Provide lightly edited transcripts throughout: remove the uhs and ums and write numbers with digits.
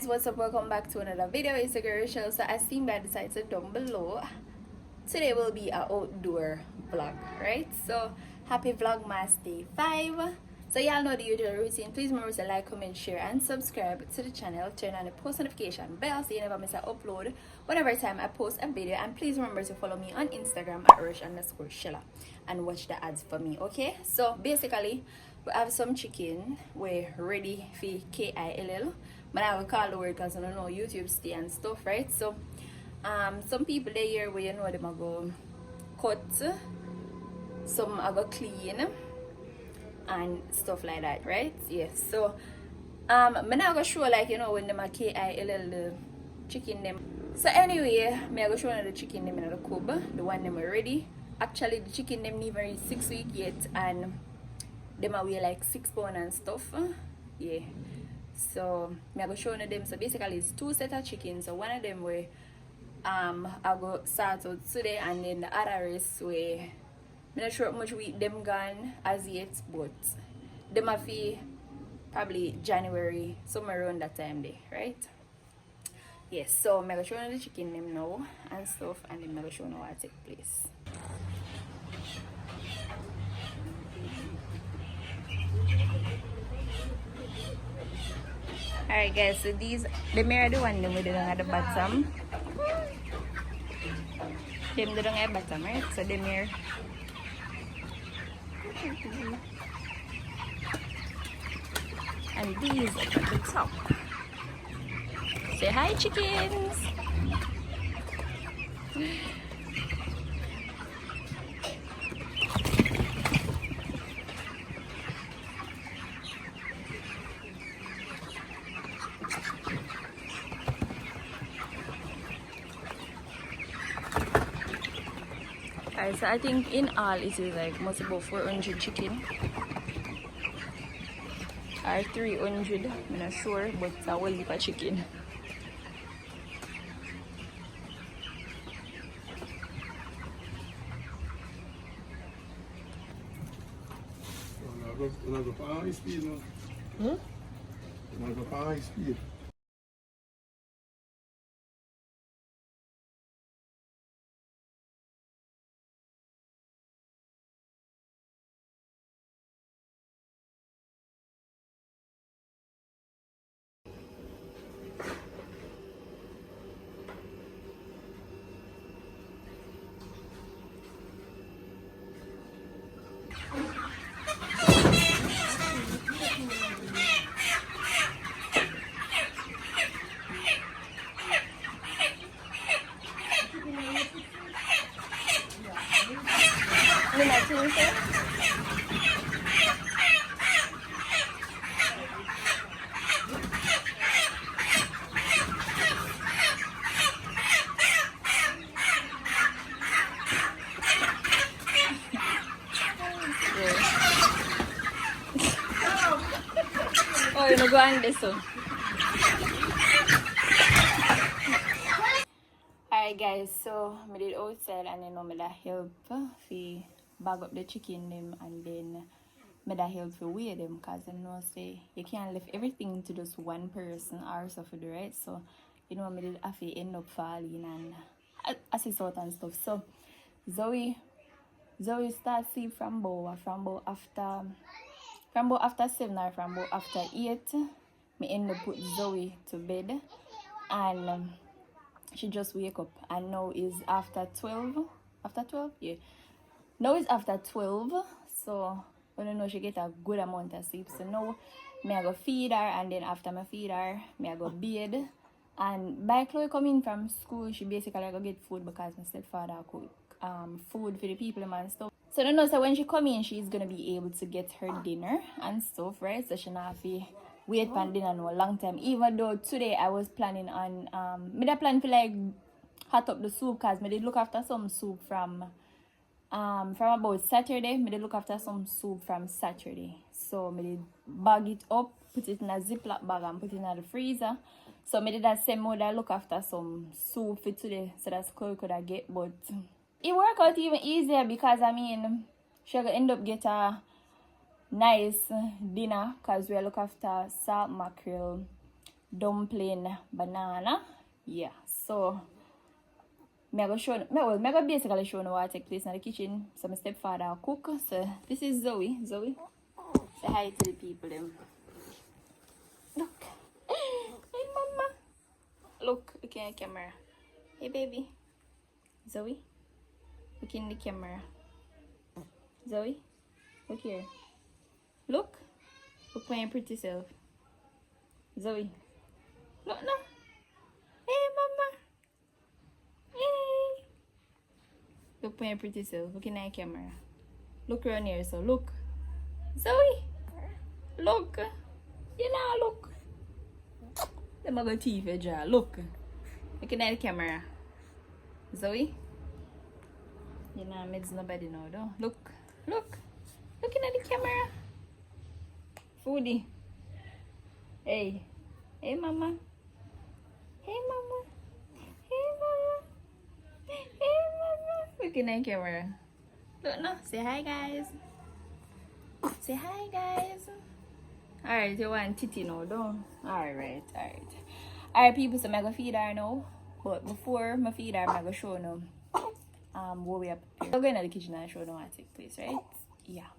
guys, what's up? Welcome back to another video. It's a girl Rochelle. So as seen by the title down below, today will be an outdoor vlog, right? So happy Vlogmas day 5. So y'all know the usual routine. Please remember to like, comment, share and subscribe to the channel. Turn on the post notification bell so you never miss an upload whenever time I post a video. And please remember to follow me on Instagram at Rosh_Shella and watch the ads for me, okay? So basically we have some chicken. We're ready for KILL. But I will call the word because I don't know YouTube stay and stuff, right? So some people they here where you know them are go cut, some are go clean and stuff like that, right? Yes. So I'm not gonna show like you know when them are KILL the chicken them. So anyway, I'm gonna show you the chicken them in the cube, the one them already. Actually the chicken them never reach 6 weeks yet and them are weigh like 6 pounds and stuff. Yeah. So I'm gonna show you them. So basically it's 2 sets of chicken. So one of them where I go start out today and then the other is where I'm not sure how much week them gone as yet, but them have probably January, somewhere around that time there, right? Yes, so I'm gonna show you the chicken them now and stuff and then I'm gonna show you what take place. Alright guys, so these the mirror the one we did at the bottom. Them the at the bottom, right? So the mirror. And these are at the top. Say hi chickens! Alright, so I think in all it is like most about 400 chicken or 300, I'm not sure, but it's a whole heap of chicken. When I go for high speed now. When I go for high speed. Oh, you know, go on this one. Alright guys, so I did outside and then I help to bag up the chicken them and then I help to weigh them because you know say you can't leave everything to just one person or so for the right. So you know I did have to end up falling and assist out and stuff. So Zoe starts sleep from about after 7 or from about after 8. Me end up put Zoe to bed and she just wake up and now is after 12. After 12? Yeah. Now it's after 12. So when you know she get a good amount of sleep. So now I go feed her and then after I feed her, I go bed. And by Chloe coming from school, she basically go get food because my stepfather cook food for the people and stuff. So I know so when she come in, she's gonna be able to get her dinner and stuff, right? So she not have to wait for dinner no long time. Even though today I was planning on me da plan for like hot up the soup because me did look after some soup from about Saturday. Me did look after some soup from Saturday. So me did bag it up, put it in a Ziploc bag and put it in the freezer. So me did that same mode I look after some soup for today. So that's cool could I get, but it worked out even easier because I mean she gonna end up get a nice dinner because we look after salt mackerel, dumpling banana. Yeah, so me go show me go basically show you what take place in the kitchen. So my stepfather cook. So this is Zoe. Zoe, say hi to the people them. Look. Hey mama. Look in the camera. Hey baby. Zoe. Look in the camera. Zoe. Look here. Look. Look my pretty self. Zoe. Look now. Hey mama. Hey. Look my pretty self. Look in the camera. Look around here, so look. Zoe. Look. You know, look. Let me go TV jaw. Look. Look in the camera. Zoe. You know, mids nobody know though. Look. Look. Looking at the camera. Foodie. Hey. Hey mama. Hey mama. Hey mama. Hey mama. Looking at the camera. Look no. Say hi guys. Say hi guys. Alright, you want titty now, don't? Alright. Alright people, so I'm gonna feed her now. But before I feed her, I'm gonna show you what we are preparing. We're going to the kitchen and show you what take place, right? Yeah.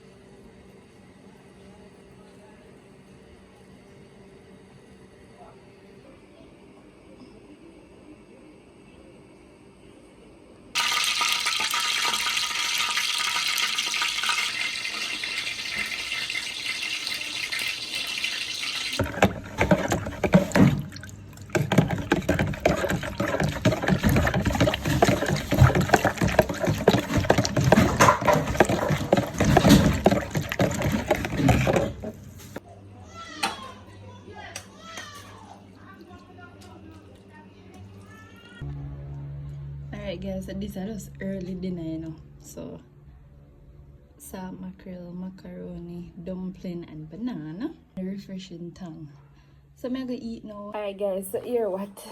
Alright guys, so this is just early dinner, you know. So salt mackerel, macaroni, dumpling and banana. A refreshing tongue. So I'm gonna eat now. Alright guys, so here what?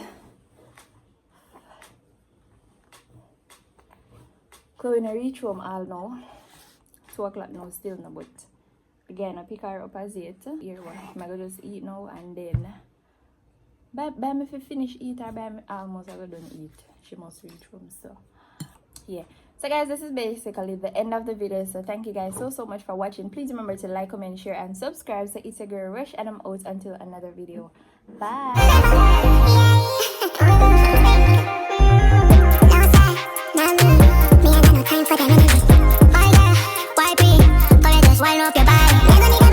Chloe in reach home all now. 2 o'clock now still no, but again I pick her up as 8. Here what? I'm gonna just eat now and then by me if I finish eat or by me almost I go done eat. She must reach home, so yeah. So guys, this is basically the end of the video. So thank you guys so much for watching. Please remember to like, comment, share and subscribe. So it's a girl Rush and I'm out until another video. Bye. Why be? Just wind up your body.